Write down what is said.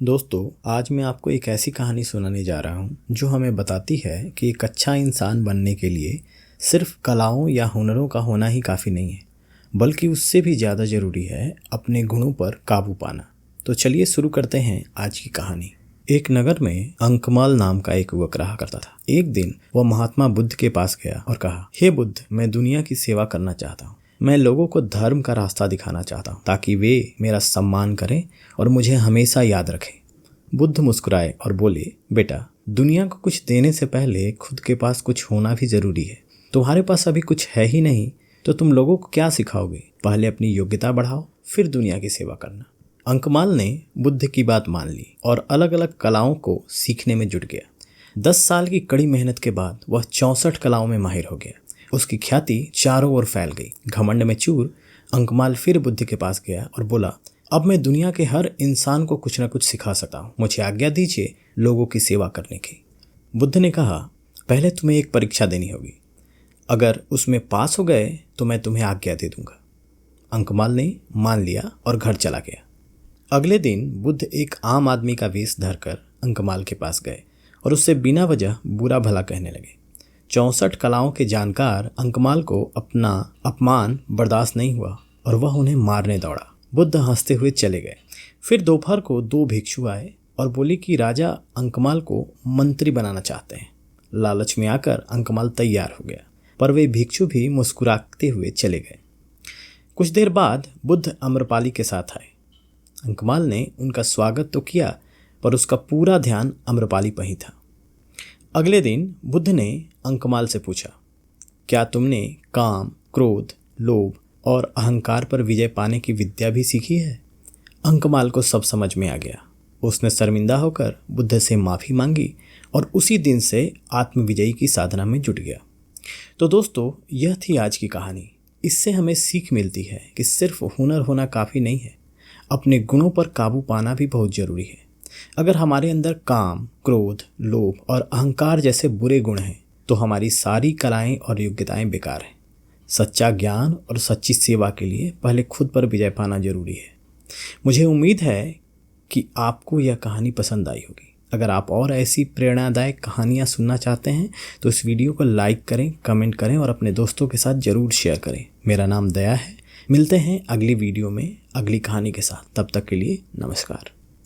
दोस्तों, आज मैं आपको एक ऐसी कहानी सुनाने जा रहा हूँ जो हमें बताती है कि एक अच्छा इंसान बनने के लिए सिर्फ कलाओं या हुनरों का होना ही काफ़ी नहीं है, बल्कि उससे भी ज़्यादा ज़रूरी है अपने गुणों पर काबू पाना। तो चलिए शुरू करते हैं आज की कहानी। एक नगर में अंकमाल नाम का एक युवक रहा करता था। एक दिन वह महात्मा बुद्ध के पास गया और कहा, हे बुद्ध, मैं दुनिया की सेवा करना चाहता हूँ। मैं लोगों को धर्म का रास्ता दिखाना चाहता हूँ ताकि वे मेरा सम्मान करें और मुझे हमेशा याद रखें। बुद्ध मुस्कुराए और बोले, बेटा, दुनिया को कुछ देने से पहले खुद के पास कुछ होना भी जरूरी है। तुम्हारे पास अभी कुछ है ही नहीं तो तुम लोगों को क्या सिखाओगे? पहले अपनी योग्यता बढ़ाओ, फिर दुनिया की सेवा करना। अंकमाल ने बुद्ध की बात मान ली और अलग अलग कलाओं को सीखने में जुट गया। 10 साल की कड़ी मेहनत के बाद वह 64 कलाओं में माहिर हो गया। उसकी ख्याति चारों ओर फैल गई। घमंड में चूर अंकमाल फिर बुद्ध के पास गया और बोला, अब मैं दुनिया के हर इंसान को कुछ न कुछ सिखा सकता हूँ। मुझे आज्ञा दीजिए लोगों की सेवा करने की। बुद्ध ने कहा, पहले तुम्हें एक परीक्षा देनी होगी। अगर उसमें पास हो गए तो मैं तुम्हें आज्ञा दे दूंगा। अंकमाल ने मान लिया और घर चला गया। अगले दिन बुद्ध एक आम आदमी का वेश धरकर अंकमाल के पास गए और उससे बिना वजह बुरा भला कहने लगे। 64 कलाओं के जानकार अंकमाल को अपना अपमान बर्दाश्त नहीं हुआ और वह उन्हें मारने दौड़ा। बुद्ध हंसते हुए चले गए। फिर दोपहर को 2 भिक्षु आए और बोले कि राजा अंकमाल को मंत्री बनाना चाहते हैं। लालच में आकर अंकमाल तैयार हो गया, पर वे भिक्षु भी मुस्कुराते हुए चले गए। कुछ देर बाद बुद्ध अम्रपाली के साथ आए। अंकमाल ने उनका स्वागत तो किया, पर उसका पूरा ध्यान अम्रपाली पर ही था। अगले दिन बुद्ध ने अंकमाल से पूछा, क्या तुमने काम, क्रोध, लोभ और अहंकार पर विजय पाने की विद्या भी सीखी है? अंकमाल को सब समझ में आ गया। उसने शर्मिंदा होकर बुद्ध से माफ़ी मांगी और उसी दिन से आत्मविजयी की साधना में जुट गया। तो दोस्तों, यह थी आज की कहानी। इससे हमें सीख मिलती है कि सिर्फ हुनर होना काफ़ी नहीं है, अपने गुणों पर काबू पाना भी बहुत ज़रूरी है। अगर हमारे अंदर काम, क्रोध, लोभ और अहंकार जैसे बुरे गुण हैं तो हमारी सारी कलाएं और योग्यताएं बेकार हैं। सच्चा ज्ञान और सच्ची सेवा के लिए पहले खुद पर विजय पाना जरूरी है। मुझे उम्मीद है कि आपको यह कहानी पसंद आई होगी। अगर आप और ऐसी प्रेरणादायक कहानियाँ सुनना चाहते हैं तो इस वीडियो को लाइक करें, कमेंट करें और अपने दोस्तों के साथ ज़रूर शेयर करें। मेरा नाम दया है। मिलते हैं अगली वीडियो में अगली कहानी के साथ। तब तक के लिए नमस्कार।